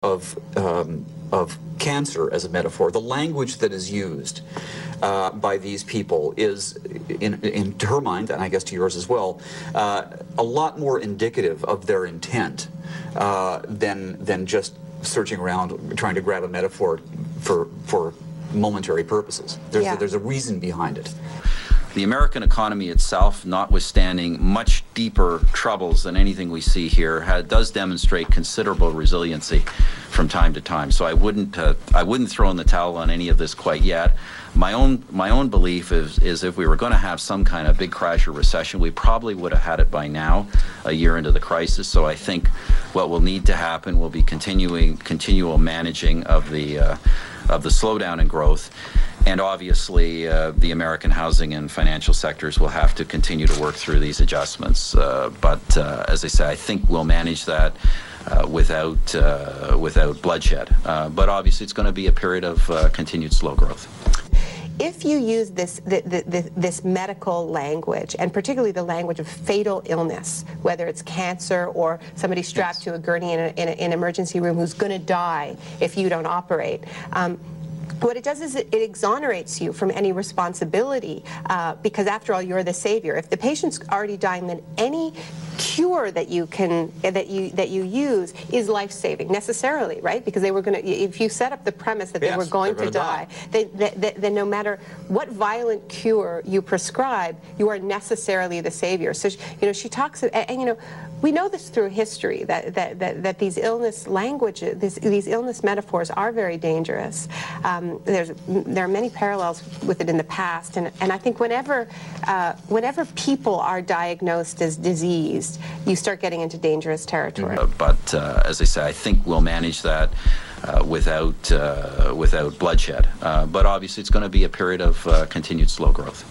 of cancer as a metaphor, the language that is used by these people is, in her mind, and I guess to yours as well, a lot more indicative of their intent than just searching around trying to grab a metaphor for momentary purposes. There's a reason behind it. The American economy itself, notwithstanding much deeper troubles than anything we see here, does demonstrate considerable resiliency from time to time. So I wouldn't throw in the towel on any of this quite yet. My own belief is if we were going to have some kind of big crash or recession, we probably would have had it by now, a year into the crisis. So I think what will need to happen will be continual managing of the slowdown in growth. And obviously, the American housing and financial sectors will have to continue to work through these adjustments. But as I say, I think we'll manage that without bloodshed. But obviously, it's going to be a period of continued slow growth. If you use this medical language, and particularly the language of fatal illness, whether it's cancer or somebody strapped to a gurney in an emergency room who's going to die if you don't operate, what it does is it exonerates you from any responsibility, because after all, you're the savior. If the patient's already dying, then any cure that you use is life-saving necessarily, right? Because they were going to, if you set up the premise that they were going to die, then no matter what violent cure you prescribe, you are necessarily the savior. So she talks, and we know this through history that these illness languages, these illness metaphors are very dangerous. There are many parallels with it in the past, and I think whenever people are diagnosed as diseased, you start getting into dangerous territory. But as I say, I think we'll manage that without bloodshed. But obviously, it's going to be a period of continued slow growth.